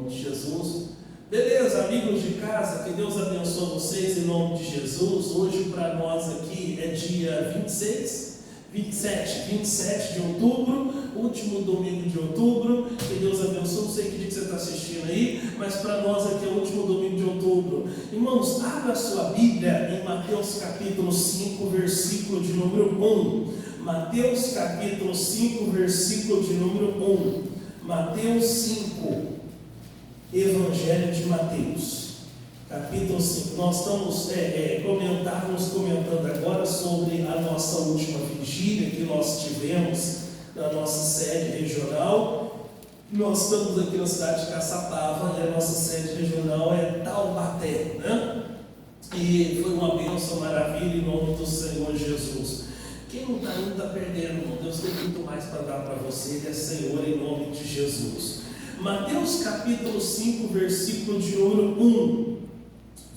de Jesus. Beleza, amigos de casa, que Deus abençoe vocês em nome de Jesus. Hoje para nós aqui é dia 27 de outubro, último domingo de outubro. Que Deus abençoe, não sei que dia que você está assistindo aí, mas para nós aqui é o último domingo de outubro. Irmãos, abra sua Bíblia em Mateus capítulo 5, versículo de número 1. Mateus capítulo 5, versículo de número 1. Mateus 5. Evangelho de Mateus, capítulo 5. Nós estamos comentando agora sobre a nossa última vigília que nós tivemos na nossa sede regional. Nós estamos aqui na cidade de Caçapava e a nossa sede regional é Taubaté, né? E foi uma bênção, maravilha em nome do Senhor Jesus. Quem não está indo está perdendo, irmão. Deus tem muito mais para dar para você. Ele é Senhor em nome de Jesus. Mateus capítulo 5, versículo de número 1.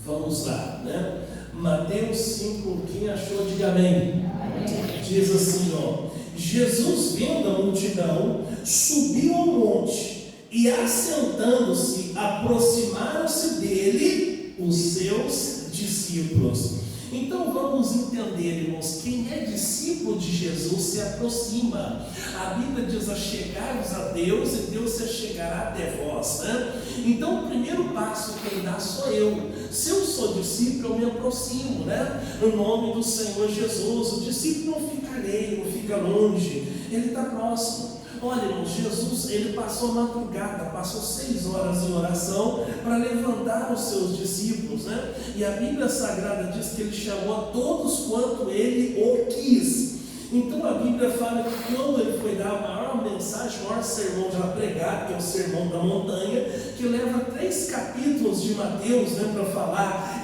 Vamos lá, né? Mateus 5, quem achou, diga amém. Amém. Diz assim, ó: Jesus, vendo a multidão, subiu ao monte e, assentando-se, aproximaram-se dele os seus discípulos. Então vamos entender, irmãos, quem é discípulo de Jesus se aproxima. A Bíblia diz: achegai-vos a Deus e Deus se achegará até vós, né? Então o primeiro passo quem dá sou eu. Se eu sou discípulo, eu me aproximo, né? No nome do Senhor Jesus. O discípulo não fica alheio, não fica longe, ele está próximo. Olha, irmãos, Jesus, ele passou a madrugada, passou 6 horas em oração para levantar os seus discípulos, né? E a Bíblia Sagrada diz que ele chamou a todos quanto ele o quis. Então a Bíblia fala que quando ele foi dar a maior mensagem, o maior sermão já pregado, que é o Sermão da Montanha, que leva 3 capítulos de Mateus, né, para falar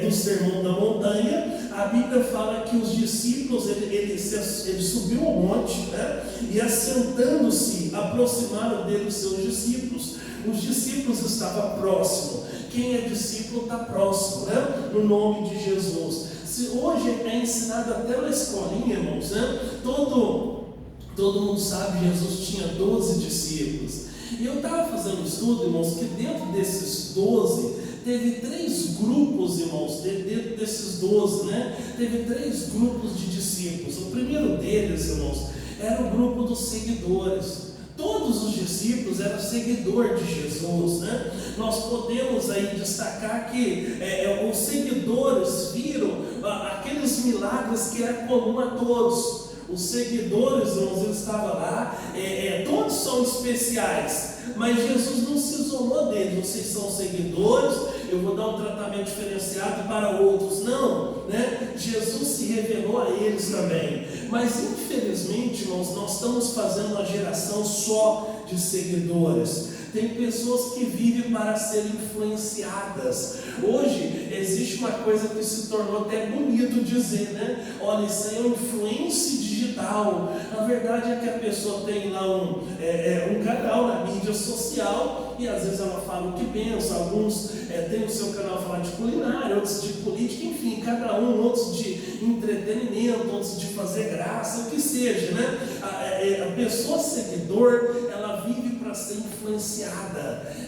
do Sermão da Montanha, a Bíblia fala que os discípulos, ele subiu ao monte, né, e assentando-se, aproximaram dele os seus discípulos. Os discípulos estavam próximos. Quem é discípulo está próximo, né, no nome de Jesus. Se hoje é ensinado até na escolinha, irmãos, né? Todo mundo sabe que Jesus tinha 12 discípulos. E eu estava fazendo um estudo, irmãos, que dentro desses 12, teve 3 grupos, irmãos, dentro desses 12, né? Teve 3 grupos de discípulos. O primeiro deles, irmãos, era o grupo dos seguidores. Todos os discípulos eram seguidores de Jesus, né? Nós podemos aí destacar que os seguidores viram aqueles milagres que era comum a todos. Os seguidores, irmãos, eles estavam lá, todos são especiais, mas Jesus não se isolou deles. Vocês são seguidores, eu vou dar um tratamento diferenciado para outros. Não, né? Jesus se revelou a eles também. Mas infelizmente, irmãos, nós estamos fazendo uma geração só de seguidores. Tem pessoas que vivem para serem influenciadas. Hoje existe uma coisa que se tornou até bonito dizer, né? Olha, isso aí é uma influência digital. A verdade é que a pessoa tem lá um canal na mídia social e às vezes ela fala o que pensa. Alguns têm o seu canal falar de culinária, outros de política, enfim, cada um, outros de entretenimento, outros de fazer graça, o que seja, né? A pessoa seguidor, ela vive para ser influenciada.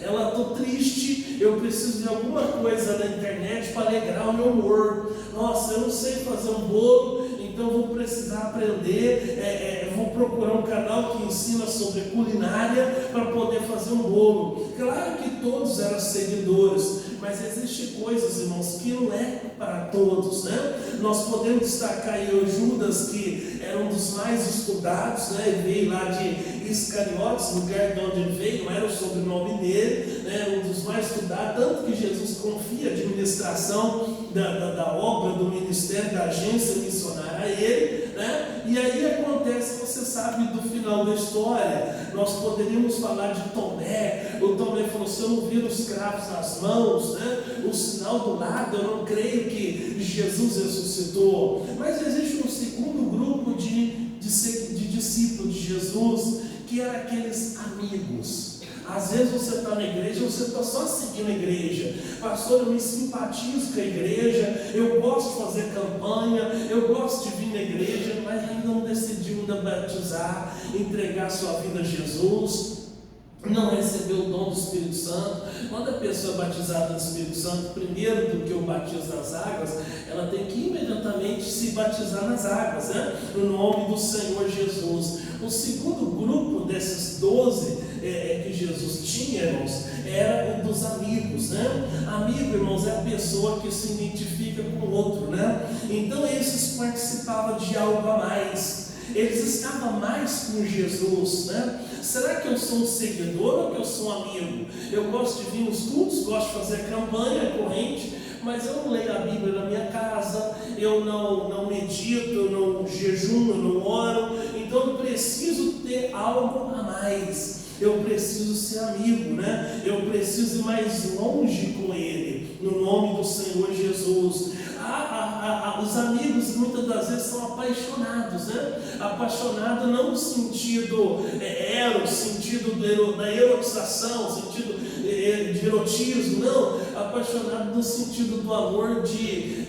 Ela: estou triste, eu preciso de alguma coisa na internet para alegrar o meu humor. Nossa, eu não sei fazer um bolo, então vou precisar aprender, vou procurar um canal que ensina sobre culinária para poder fazer um bolo. Claro que todos eram seguidores, mas existem coisas, irmãos, que não é para todos, né? Nós podemos destacar aí o Judas, que era um dos mais estudados, né? Ele veio lá de Iscariotes, lugar de onde ele veio, não era o sobrenome dele, né? Um dos mais estudados, tanto que Jesus confia a administração da obra, do ministério, da agência missionária a ele, né? E aí acontece, você sabe do final da história. Nós poderíamos falar de Tomé. O Tomé falou: se eu não vir os cravos nas mãos, né, o sinal do lado, eu não creio que Jesus ressuscitou. Mas existe um segundo grupo de discípulos de Jesus, que eram aqueles amigos. Às vezes você está na igreja, você está só seguindo a igreja. Pastor, eu me simpatizo com a igreja, eu gosto de fazer campanha, eu gosto de vir na igreja, mas ainda não decidiu ainda batizar, entregar sua vida a Jesus, não recebeu o dom do Espírito Santo. Santo. Quando a pessoa é batizada no Espírito Santo, primeiro do que o batismo nas águas, ela tem que imediatamente se batizar nas águas, né? No nome do Senhor Jesus. O segundo grupo desses 12 que Jesus tinha, irmãos, era o dos amigos, né? Amigo, irmãos, é a pessoa que se identifica com o outro, né? Então esses participavam de algo a mais. Eles estavam mais com Jesus, né? Será que eu sou um seguidor ou que eu sou um amigo? Eu gosto de vir nos cultos, gosto de fazer campanha corrente, mas eu não leio a Bíblia na minha casa, eu não medito, eu não jejuno, eu não oro, então eu preciso ter algo a mais. Eu preciso ser amigo, né? Eu preciso ir mais longe com Ele, no nome do Senhor Jesus. Os amigos muitas das vezes são apaixonados, né? Apaixonado não no sentido sentido da erotização, sentido de erotismo, não. Apaixonado no sentido do amor de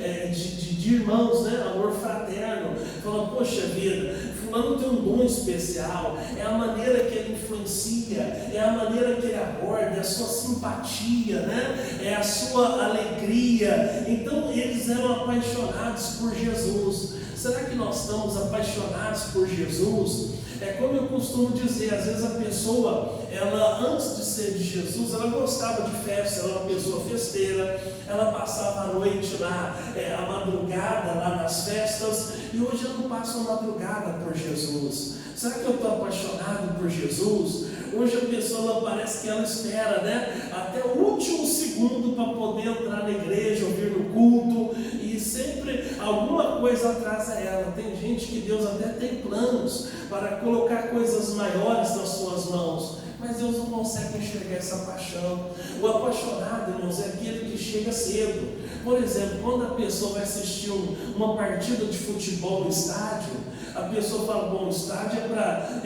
irmãos, né? Amor fraterno. Fala, poxa vida, fulano tem um dom especial, é a maneira que ele influencia, é a maneira que ele aborda, é a sua simpatia, né? É a sua alegria. Então eles eram apaixonados por Jesus. Será que nós estamos apaixonados por Jesus? É como eu costumo dizer, às vezes a pessoa, ela antes de ser de Jesus, ela gostava de festa, ela era uma pessoa festeira, ela passava a noite lá, a madrugada lá nas festas, e hoje ela não passa a madrugada por Jesus. Será que eu estou apaixonado por Jesus? Hoje a pessoa, ela parece que ela espera, né, até o último segundo para poder entrar na igreja, ouvir no culto, e sempre alguma coisa atrasa ela. Tem gente que Deus até tem planos para colocar coisas maiores nas suas mãos, mas Deus não consegue enxergar essa paixão. O apaixonado, irmãos, é aquele que chega cedo. Por exemplo, quando a pessoa vai assistir uma partida de futebol no estádio, a pessoa fala, bom, o estádio é para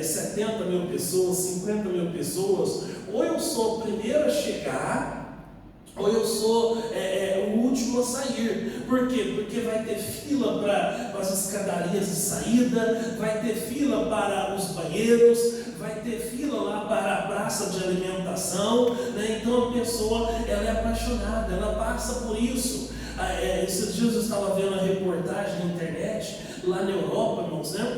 70 mil pessoas, 50 mil pessoas, ou eu sou o primeiro a chegar, ou eu sou o último a sair. Por quê? Porque vai ter fila para as escadarias de saída, vai ter fila para os banheiros, vai ter fila lá para a praça de alimentação, né? Então a pessoa, ela é apaixonada, ela passa por isso. Esses dias eu estava vendo a reportagem na internet, lá na Europa, irmãos, né?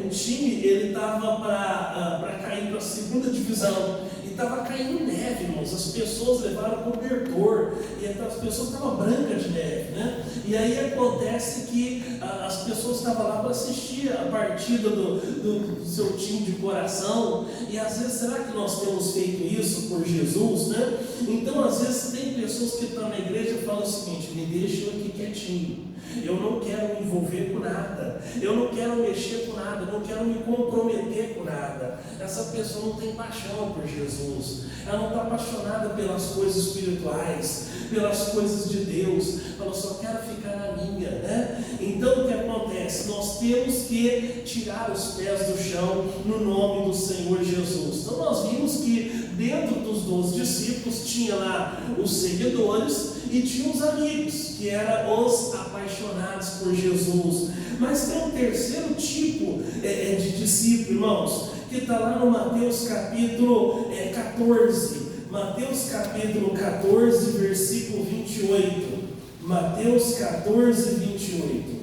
O time, ele estava para cair para a segunda divisão, e estava caindo neve, irmãos. As pessoas levaram cobertor, e as pessoas estavam brancas de neve, né? E aí acontece que as pessoas estavam lá para assistir a partida do seu time de coração, e às vezes, será que nós temos feito isso por Jesus, né? Então, às vezes, tem pessoas que estão na igreja e falam o seguinte, me deixa eu aqui quietinho, eu não quero me envolver com nada, eu não quero mexer com nada, eu não quero me comprometer com nada. Essa pessoa não tem paixão por Jesus, ela não está apaixonada pelas coisas espirituais, pelas coisas de Deus, ela só quer ficar na minha, né? Então o que acontece? Nós temos que tirar os pés do chão no nome do Senhor Jesus. Então nós vimos que dentro dos 12 discípulos tinha lá os seguidores e tinha os amigos, que eram os apaixonados por Jesus. Mas tem um terceiro tipo de discípulo, irmãos, que está lá no Mateus capítulo 14. Mateus capítulo 14, versículo 28. Mateus 14, 28.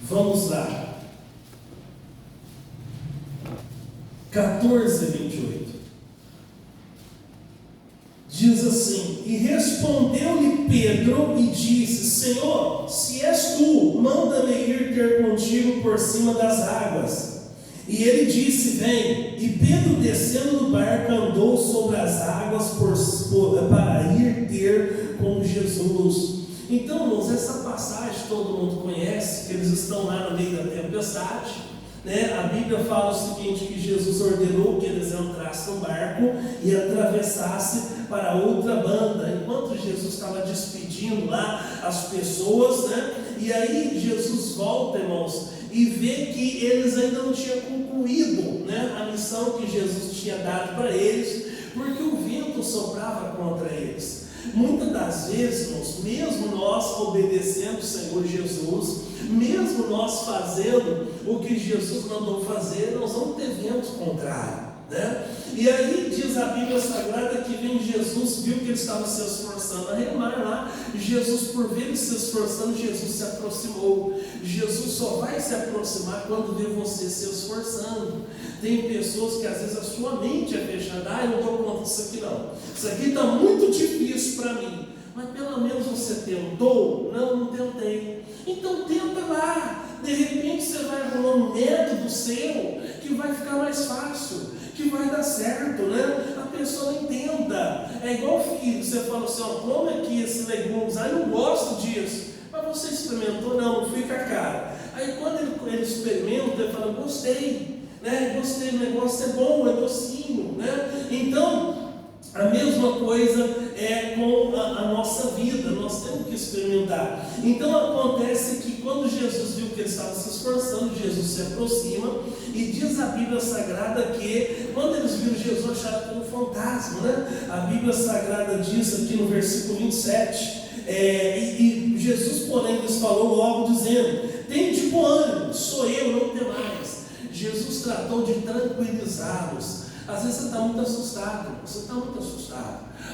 Vamos lá. 14, 28. Diz assim: e respondeu-lhe Pedro e disse, Senhor, se és tu, manda-me ir ter contigo por cima das águas. E ele disse, vem. E Pedro, descendo do barco, andou sobre as águas para ir ter com Jesus. Então, irmãos, essa passagem todo mundo conhece, que eles estão lá no meio da tempestade, né? A Bíblia fala o seguinte, que Jesus ordenou que eles entrassem no barco e atravessassem para outra banda, enquanto Jesus estava despedindo lá as pessoas, né? E aí Jesus volta, irmãos, e vê que eles ainda não tinham concluído, né, a missão que Jesus tinha dado para eles, porque o vento soprava contra eles. Muitas das vezes, irmãos, mesmo nós obedecendo o Senhor Jesus, mesmo nós fazendo o que Jesus mandou fazer, nós vamos ter vento contrário. né? E aí diz a Bíblia Sagrada que vem Jesus, viu que ele estava se esforçando a remar lá, e Jesus, por ver ele se esforçando, Jesus se aproximou. Jesus só vai se aproximar quando vê você se esforçando. Tem pessoas que às vezes a sua mente é fechada, eu não dou conta disso aqui não, isso aqui está muito difícil para mim, mas pelo menos você tentou? Não tentei. Então tenta lá, de repente você vai arrumar um método seu que vai ficar mais fácil, que vai dar certo, né? A pessoa entenda. É igual filho, você fala assim, ó, come aqui esses legumes, eu não gosto disso, mas você experimentou? Não fica caro. Aí quando ele experimenta, ele fala, gostei, né? Gostei, o negócio é bom, é docinho, né? Então, a mesma coisa é com a nossa vida, nós temos que experimentar. Então acontece que quando Jesus viu que ele estava se esforçando, Jesus se aproxima, e diz a Bíblia Sagrada que quando eles viram Jesus, acharam que era um fantasma, né? A Bíblia Sagrada diz aqui no versículo 27, e Jesus, porém, lhes falou logo dizendo, tem de bom ânimo, sou eu, não tem mais. Jesus tratou de tranquilizá-los. Às vezes você está muito assustado,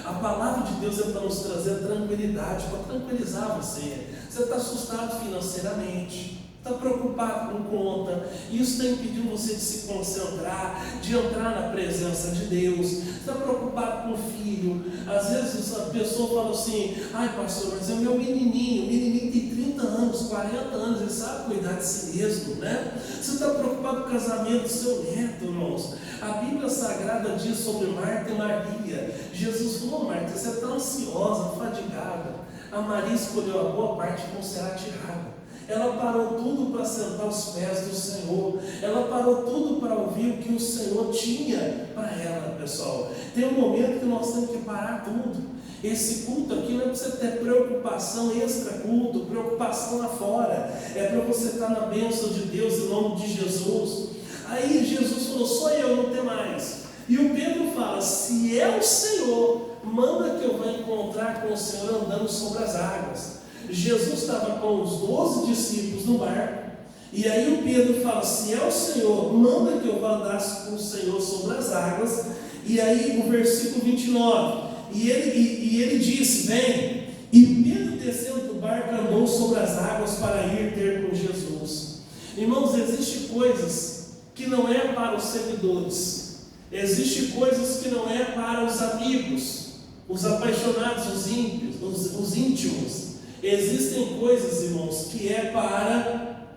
A palavra de Deus é para nos trazer tranquilidade, para tranquilizar você. Você está assustado financeiramente, está preocupado com conta, isso está impedindo você de se concentrar, de entrar na presença de Deus. Está preocupado com o filho. Às vezes a pessoa fala assim, ai pastor, mas é o meu menininho, o menininho tem 30 anos, 40 anos, ele sabe cuidar de si mesmo, né? Você está preocupado com o casamento do seu neto, irmãos. A Bíblia Sagrada diz sobre Marta e Maria. Jesus falou, Marta, você está ansiosa, fadigada. A Maria escolheu a boa parte que não será tirada. Ela parou tudo para sentar aos pés do Senhor. Ela parou tudo para ouvir o que o Senhor tinha para ela, pessoal. Tem um momento que nós temos que parar tudo. Esse culto aqui não é para você ter preocupação extra culto, preocupação lá fora. É para você estar na bênção de Deus em nome de Jesus. Aí Jesus falou, sou eu, não tem mais. E o Pedro fala, se é o Senhor, manda que eu vá encontrar com o Senhor andando sobre as águas. Jesus estava com os 12 discípulos no barco, e aí o Pedro fala, se é o Senhor, manda que eu vá andar com o Senhor sobre as águas. E aí o versículo 29, e ele disse, vem. E Pedro, descendo do barco, andou sobre as águas para ir ter com Jesus. Irmãos, existem coisas que não é para os seguidores, existem coisas que não é para os amigos, os apaixonados, os ímpios, os íntimos. Existem coisas, irmãos, que é para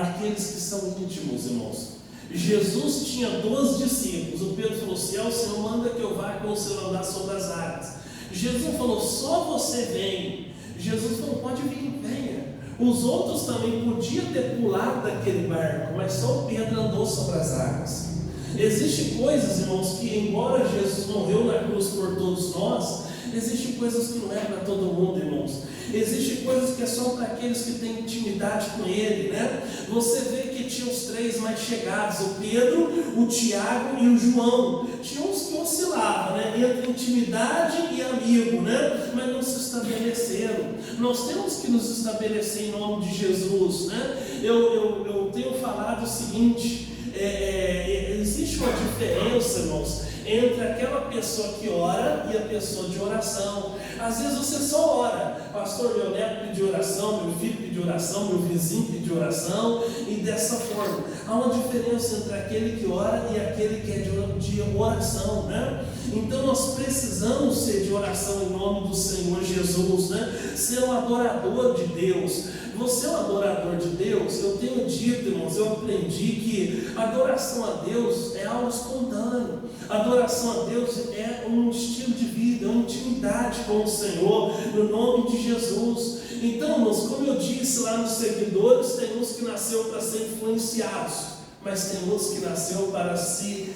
aqueles que são íntimos, irmãos. Jesus tinha 12 discípulos. O Pedro falou, se é o Senhor, manda que eu vá com o Senhor andar sobre as águas. Jesus falou, só você vem. Jesus falou, pode vir, venha. Os outros também podiam ter pulado daquele barco, mas só o Pedro andou sobre as águas. Existem coisas, irmãos, que embora Jesus morreu na cruz por todos nós, existem coisas que não é para todo mundo, irmãos. Existem coisas que é só para aqueles que têm intimidade com Ele, né? Você vê que tinha os três mais chegados, o Pedro, o Tiago e o João. Tinha uns que oscilavam, né? Entre intimidade e amigo, né? Mas não se estabeleceram. Nós temos que nos estabelecer em nome de Jesus, né? Eu tenho falado o seguinte, existe uma diferença, irmãos, entre aquela pessoa que ora e a pessoa de oração. Às vezes você só ora, pastor, meu neto pediu oração, meu filho pediu oração, meu vizinho pediu oração, e dessa forma. Há uma diferença entre aquele que ora e aquele que é de oração, né? Então nós precisamos ser de oração em nome do Senhor Jesus, né? Ser um adorador de Deus. Você é um adorador de Deus? Eu tenho dito, irmãos, eu aprendi que adoração a Deus é algo espontâneo. Adoração a Deus é um estilo de vida, é uma intimidade com o Senhor, no nome de Jesus. Então, irmãos, como eu disse lá nos seguidores, tem uns que nasceu para ser influenciados, mas tem outros que nasceu para ser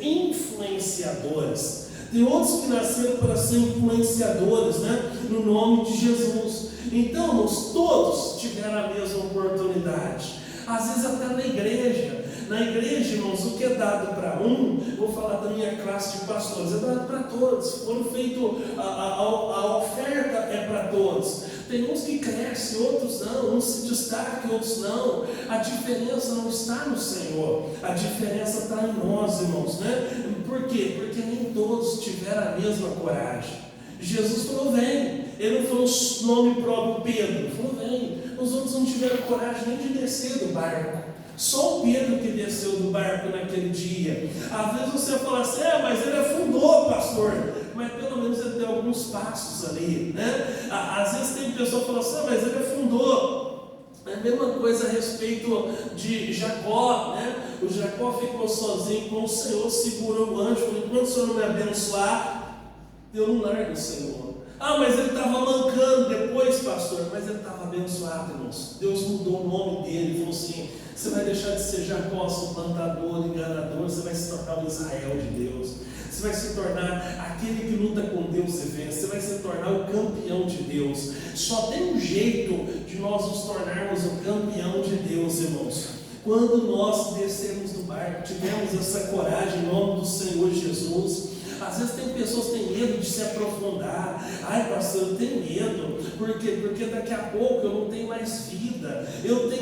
influenciadores. Tem outros que nasceram para ser influenciadores, né? No nome de Jesus. Então, irmãos, todos tiveram a mesma oportunidade. Às vezes até na igreja. Na igreja, irmãos, o que é dado para um, vou falar da minha classe de pastores, é dado para todos. Foram feito, a oferta é para todos. Tem uns que crescem, outros não, uns se destacam, outros não. A diferença não está no Senhor, a diferença está em nós, irmãos, né? Por quê? Porque nem todos tiveram a mesma coragem. Jesus falou, vem. Ele não falou o nome próprio Pedro, ele falou, vem. Os outros não tiveram coragem nem de descer do barco. Só o Pedro que desceu do barco naquele dia. Às vezes você fala assim, mas ele afundou, pastor. Mas pelo menos ele deu alguns passos ali, né? Às vezes tem pessoa que fala assim, mas ele afundou. É a mesma coisa a respeito de Jacó, né? O Jacó ficou sozinho com o Senhor, segurou o anjo, falou, enquanto o Senhor não me abençoar, eu não largo o Senhor. Mas ele estava mancando depois, pastor. Mas ele estava abençoado, irmãos. Deus mudou o nome dele e falou assim, você vai deixar de ser Jacó, suplantador, enganador, você vai se tornar o Israel de Deus. Você vai se tornar aquele que luta com Deus e vence. Você vai se tornar o campeão de Deus. Só tem um jeito de nós nos tornarmos o campeão de Deus, irmãos. Quando nós descermos do barco, tivermos essa coragem em nome do Senhor Jesus. Às vezes tem pessoas que têm medo de se aprofundar. Pastor, eu tenho medo. Por quê? Porque daqui a pouco eu não tenho mais vida.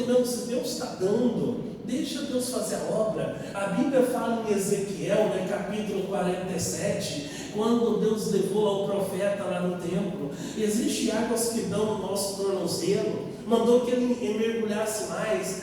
Não, se Deus está dando, deixa Deus fazer a obra. A Bíblia fala em Ezequiel, né, capítulo 47, quando Deus levou ao profeta lá no templo. Existem águas que dão no nosso tornozelo. Mandou que ele mergulhasse mais,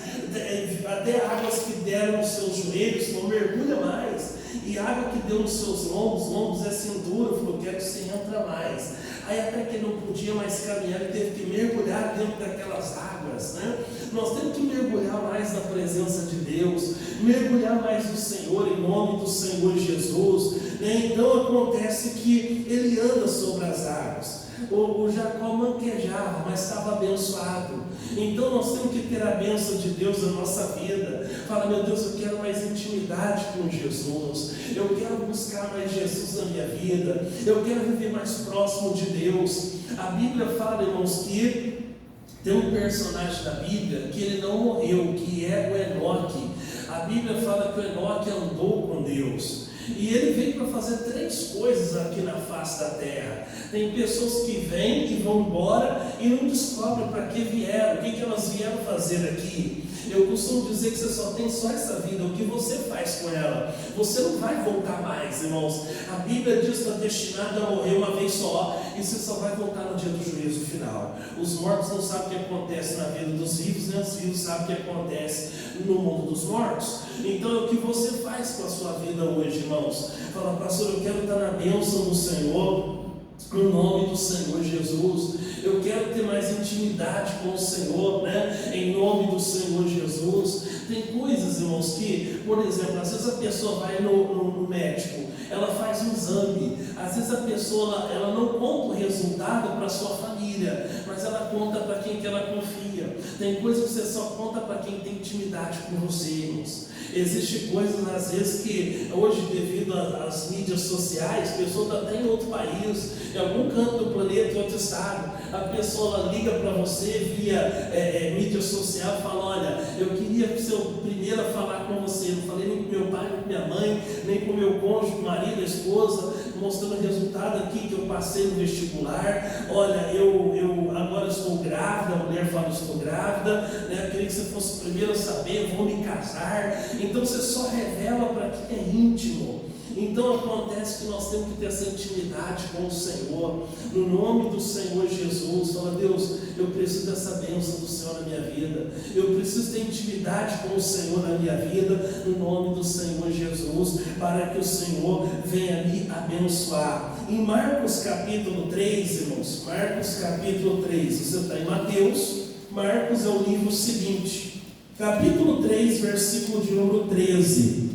até águas que deram nos seus joelhos, não mergulha mais. E água que deu nos seus lombos é cintura, falou, quero que você entra mais. Aí até que ele não podia mais caminhar, ele teve que mergulhar dentro daquelas águas, né? Nós temos que mergulhar mais na presença de Deus, mergulhar mais no Senhor, em nome do Senhor Jesus, né? Então acontece que ele anda sobre as águas. O Jacó manquejava, mas estava abençoado. Então nós temos que ter a bênção de Deus na nossa vida. Fala, meu Deus, eu quero mais intimidade com Jesus. Eu quero buscar mais Jesus na minha vida. Eu quero viver mais próximo de Deus. A Bíblia fala, irmãos, que tem um personagem da Bíblia que ele não morreu, que é o Enoque. A Bíblia fala que o Enoque andou com Deus. E ele veio para fazer 3 coisas aqui na face da terra. Tem pessoas que vêm e vão embora e não descobrem para que vieram, o que elas vieram fazer aqui. Eu costumo dizer que você só tem essa vida, o que você faz com ela. Você não vai voltar mais, irmãos. A Bíblia diz que está destinado a morrer uma vez só, e você só vai voltar no dia do juízo final. Os mortos não sabem o que acontece na vida dos vivos, nem os vivos sabem o que acontece no mundo dos mortos. Então é o que você faz com a sua vida hoje, irmãos. Fala, pastor, eu quero estar na bênção do Senhor, no nome do Senhor Jesus. Eu quero ter mais intimidade com o Senhor, né? Em nome do Senhor Jesus. Tem coisas, irmãos, que, por exemplo, às vezes a pessoa vai no médico, ela faz um exame, às vezes a pessoa ela não conta o resultado para a sua família, mas ela conta para quem que ela confia. Tem coisas que você só conta para quem tem intimidade com você, irmãos. Existem coisas, às vezes, que hoje, devido às mídias sociais, a pessoa está até em outro país, em algum canto do planeta, em outro estado, a pessoa liga para você via mídia social e fala, olha, eu queria ser o primeiro a falar com você, não falei nem com meu pai, nem com minha mãe, nem com meu cônjuge, marido, esposa, mostrando o resultado aqui que eu passei no vestibular, olha, eu agora estou grávida, a mulher fala, estou grávida, né? Eu queria que você fosse o primeiro a saber, vou me casar. Então você só revela para quem é íntimo. Então acontece que nós temos que ter essa intimidade com o Senhor, no nome do Senhor Jesus. Fala, Deus, eu preciso dessa bênção do Senhor na minha vida, eu preciso ter intimidade com o Senhor na minha vida, no nome do Senhor Jesus, para que o Senhor venha me abençoar. Em Marcos capítulo 3, irmãos, Marcos capítulo 3, você está em Mateus, Marcos é o livro seguinte, capítulo 3, versículo de número 13.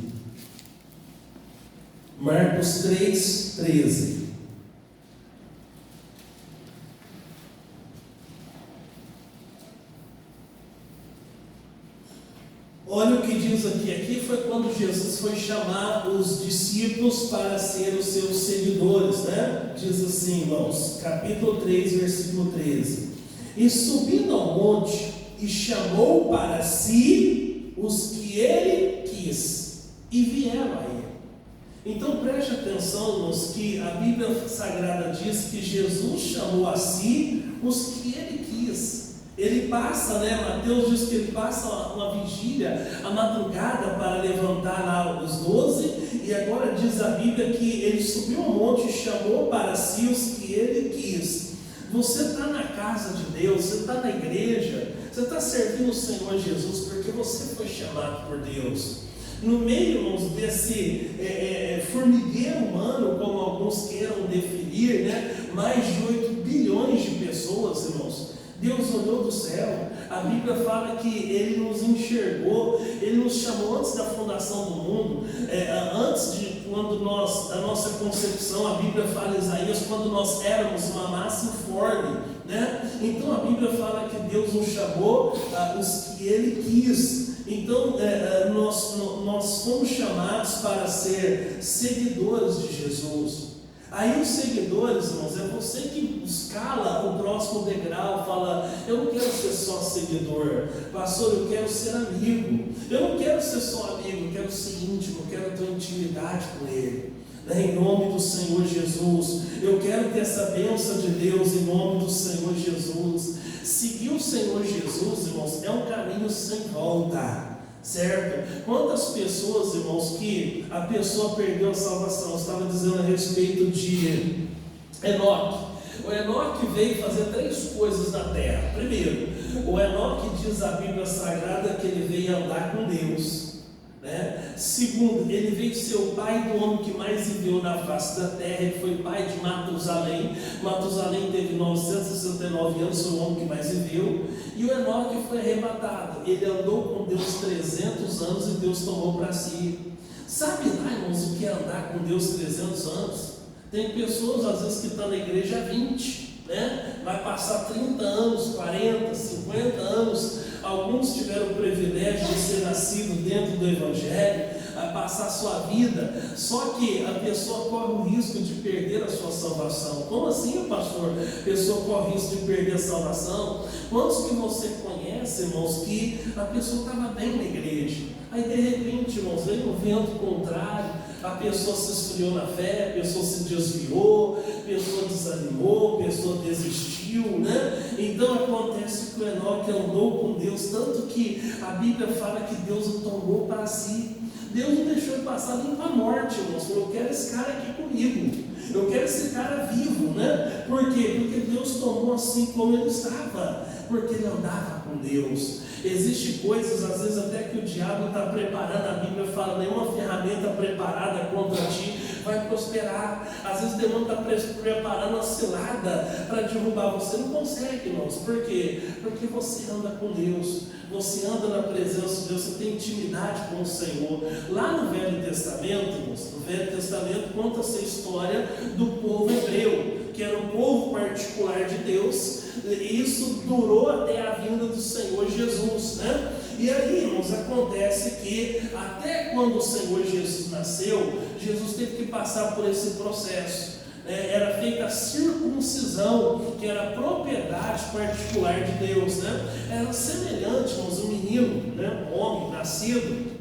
Marcos 3, 13. Olha o que diz aqui. Aqui foi quando Jesus foi chamar os discípulos para serem os seus seguidores, né? Diz assim, irmãos, capítulo 3, versículo 13. E subindo ao monte, e chamou para si os que ele quis, e vieram a ele. Então preste atenção, irmãos, que a Bíblia Sagrada diz que Jesus chamou a si os que ele quis. Ele passa, Mateus diz que ele passa uma vigília, a madrugada, para levantar lá os 12, e agora diz a Bíblia que ele subiu ao monte e chamou para si os que ele quis. Você está na casa de Deus, você está na igreja, você está servindo o Senhor Jesus porque você foi chamado por Deus. No meio, irmãos, desse formigueiro humano, como alguns queiram definir, mais de 8 bilhões de pessoas, irmãos, Deus olhou do céu. A Bíblia fala que Ele nos enxergou, Ele nos chamou antes da fundação do mundo, antes de da nossa concepção. A Bíblia fala em Isaías, quando nós éramos uma massa informe, Então a Bíblia fala que Deus nos chamou os que Ele quis. Então nós fomos chamados para ser seguidores de Jesus. Aí os seguidores, irmãos, é você que escala o próximo degrau, fala: eu não quero ser só seguidor, pastor, eu quero ser amigo. Eu não quero ser só amigo, eu quero ser íntimo, eu quero ter intimidade com Ele. Em nome do Senhor Jesus, eu quero ter essa bênção de Deus em nome do Senhor Jesus. Seguir o Senhor Jesus, irmãos, é um caminho sem volta. Certo? Quantas pessoas, irmãos, que a pessoa perdeu a salvação? Eu estava dizendo a respeito de Enoque. O Enoque veio fazer 3 coisas na terra. Primeiro, o Enoque, diz a Bíblia Sagrada, que ele veio andar com Deus. Segundo, ele veio ser o pai do homem que mais viveu na face da terra. Ele foi pai de Matusalém. Matusalém teve 969 anos, foi o homem que mais viveu. E o Enoque foi arrebatado. Ele andou com Deus 300 anos e Deus tomou para si. Sabe lá, irmãos, o que é andar com Deus 300 anos? Tem pessoas às vezes que estão na igreja há 20, vai passar 30 anos, 40, 50 anos. Alguns tiveram o privilégio de ser nascido dentro do Evangelho, a passar a sua vida, só que a pessoa corre o risco de perder a sua salvação. Como assim, pastor? A pessoa corre o risco de perder a salvação? Quantos que você conhece, irmãos, que a pessoa estava bem na igreja, aí de repente, irmãos, veio um vento contrário, a pessoa se esfriou na fé, a pessoa se desviou, a pessoa desanimou, a pessoa desistiu, Então acontece que o Enoque andou com Deus, tanto que a Bíblia fala que Deus o tomou para si. Deus não deixou ele passar nem para a morte, irmãos. Eu quero esse cara aqui comigo, eu quero esse cara vivo, Por quê? Porque Deus tomou assim como ele estava, porque ele andava com Deus. Existem coisas, às vezes até que o diabo está preparando. A Bíblia fala: nenhuma ferramenta preparada contra ti vai prosperar. Às vezes o demônio está preparando uma cilada para derrubar você. Não consegue, irmãos. Por quê? Porque você anda com Deus, você anda na presença de Deus, você tem intimidade com o Senhor. Lá no Velho Testamento, irmãos, no Velho Testamento conta essa história do povo hebreu, que era um povo particular de Deus. E isso durou até a vinda do Senhor Jesus, E aí, irmãos, acontece que até quando o Senhor Jesus nasceu, Jesus teve que passar por esse processo. Era feita a circuncisão, que era a propriedade particular de Deus, Era semelhante, irmãos, um menino, um homem nascido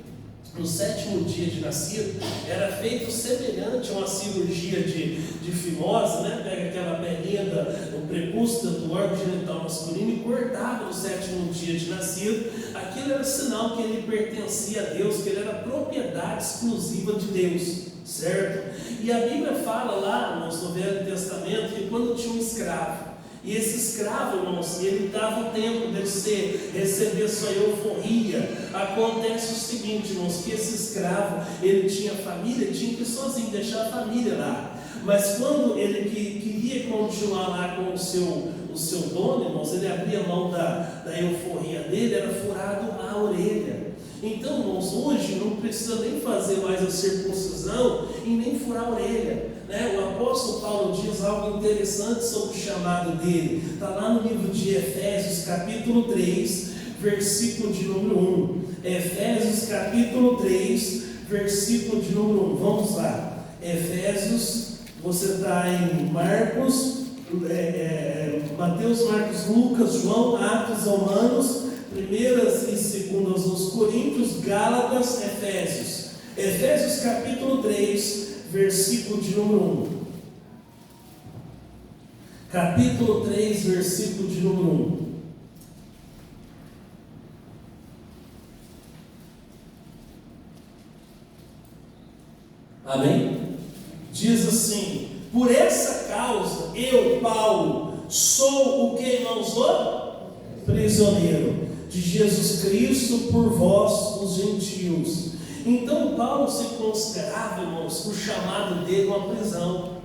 no 7º dia de nascido, era feito semelhante a uma cirurgia de fimose, Pega aquela pelinha do prepúcio do órgão genital masculino e cortava no 7º dia de nascido. Aquilo era sinal que ele pertencia a Deus, que ele era propriedade exclusiva de Deus, certo? E a Bíblia fala lá no Velho Testamento que quando tinha um escravo, e esse escravo, irmãos, ele dava o tempo de receber sua euforia. Acontece o seguinte, irmãos, que esse escravo, ele tinha família, tinha que ir sozinho, deixar a família lá. Mas quando ele queria continuar lá com o seu dono, irmãos, ele abria mão da euforia dele, era furado a orelha. Então, irmãos, hoje não precisa nem fazer mais a circuncisão e nem furar a orelha. O apóstolo Paulo diz algo interessante sobre o chamado dele. Está lá no livro de Efésios, capítulo 3, versículo de número 1. Efésios, capítulo 3, versículo de número 1. Vamos lá. Efésios, você está em Marcos, Mateus, Marcos, Lucas, João, Atos, Romanos, Primeiras e segundas aos Coríntios, Gálatas, Efésios. Efésios capítulo 3, versículo de número 1. Capítulo 3, versículo de número 1. Amém? Diz assim: por essa causa, eu, Paulo, sou o que, irmãos? Prisioneiro de Jesus Cristo por vós, os gentios. Então Paulo se considerava, irmãos, o chamado dele uma prisão.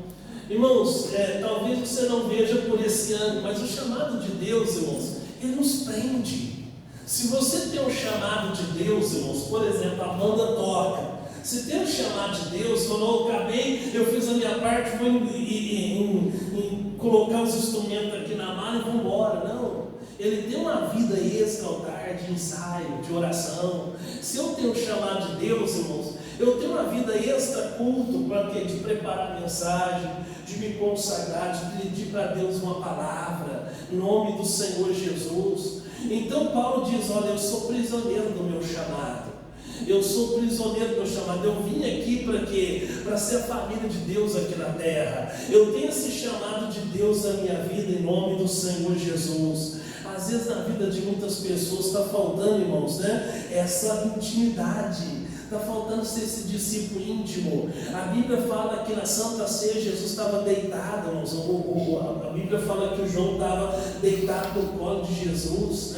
Irmãos, talvez você não veja por esse ano, mas o chamado de Deus, irmãos, ele nos prende. Se você tem um chamado de Deus, irmãos, por exemplo, a banda toca. Se tem um chamado de Deus, falou, eu fiz a minha parte, vou em colocar os instrumentos aqui na mala e vou embora. Não, ele tem uma vida extra ao altar, de ensaio, de oração. Se eu tenho um chamado de Deus, irmãos, eu tenho uma vida extra culto, para quê? De preparar a mensagem, de me consagrar, de pedir para Deus uma palavra, em nome do Senhor Jesus. Então Paulo diz, olha, eu sou prisioneiro do meu chamado. Eu sou prisioneiro do meu chamado. Eu vim aqui para quê? Para ser a família de Deus aqui na terra. Eu tenho esse chamado de Deus na minha vida, em nome do Senhor Jesus. Às vezes na vida de muitas pessoas está faltando, irmãos, essa intimidade. Está faltando ser esse discípulo íntimo. A Bíblia fala que na Santa Ceia Jesus estava deitado, irmãos. A Bíblia fala que o João estava deitado no colo de Jesus,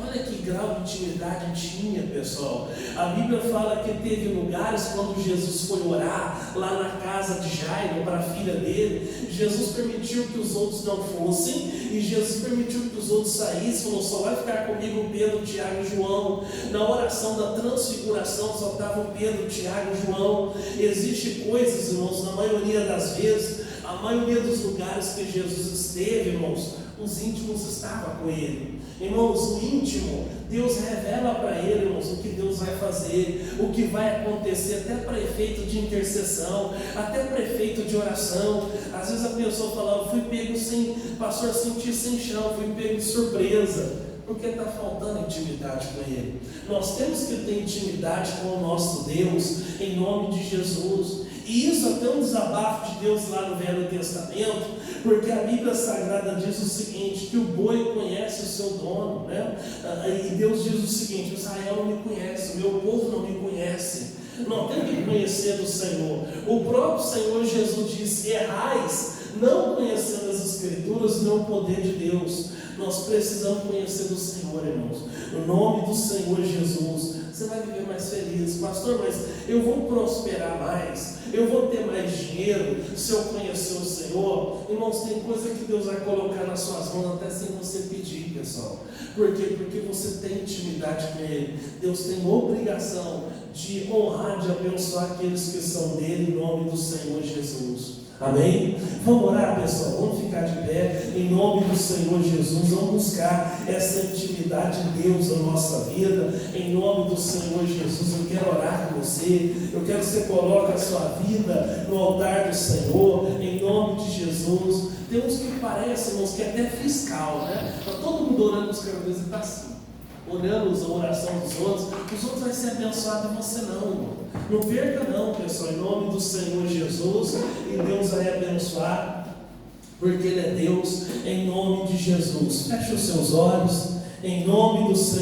Olha que grau de intimidade tinha, pessoal. A Bíblia fala que teve lugares quando Jesus foi orar lá na casa de Jairo para a filha dele. Jesus permitiu que os outros não fossem e Jesus permitiu que os outros saíssem. Falou, só vai ficar comigo Pedro, Tiago e João. Na oração da transfiguração só estavam Pedro, Tiago e João. Existem coisas, irmãos, na maioria das vezes, a maioria dos lugares que Jesus esteve, irmãos, os íntimos estavam com ele. Irmãos, o íntimo, Deus revela para ele, irmãos, o que Deus vai fazer, o que vai acontecer, até para efeito de intercessão, até para efeito de oração. Às vezes a pessoa fala, fui pego sem, pastor, senti sem chão, fui pego de surpresa, porque está faltando intimidade com ele. Nós temos que ter intimidade com o nosso Deus, em nome de Jesus. E isso até um desabafo de Deus lá no Velho Testamento, porque a Bíblia Sagrada diz o seguinte, que o boi conhece o seu dono, E Deus diz o seguinte, Israel não me conhece, o meu povo não me conhece. Não tem que conhecer do Senhor. O próprio Senhor Jesus disse, errais, não conhecendo as Escrituras, não o poder de Deus. Nós precisamos conhecer do Senhor, irmãos. No nome do Senhor Jesus, você vai viver mais feliz. Pastor, mas eu vou prosperar mais, eu vou ter mais dinheiro se eu conhecer o Senhor. Irmãos, tem coisa que Deus vai colocar nas suas mãos até sem você pedir, pessoal. Por quê? Porque você tem intimidade com Ele. Deus tem obrigação de honrar, de abençoar aqueles que são dele, em nome do Senhor Jesus. Amém? Vamos orar, pessoal, vamos ficar de pé, em nome do Senhor Jesus, vamos buscar essa intimidade de Deus na nossa vida, em nome do Senhor Jesus. Eu quero orar com você, eu quero que você coloque a sua vida no altar do Senhor, em nome de Jesus. Tem uns que parecem, irmãos, que é até fiscal, Está todo mundo orando os caras, está assim, olhando a oração dos outros vão ser abençoados e você não, irmão. Não perca não, pessoal, em nome do Senhor Jesus, e Deus vai abençoar, porque Ele é Deus, em nome de Jesus. Feche os seus olhos, em nome do Senhor.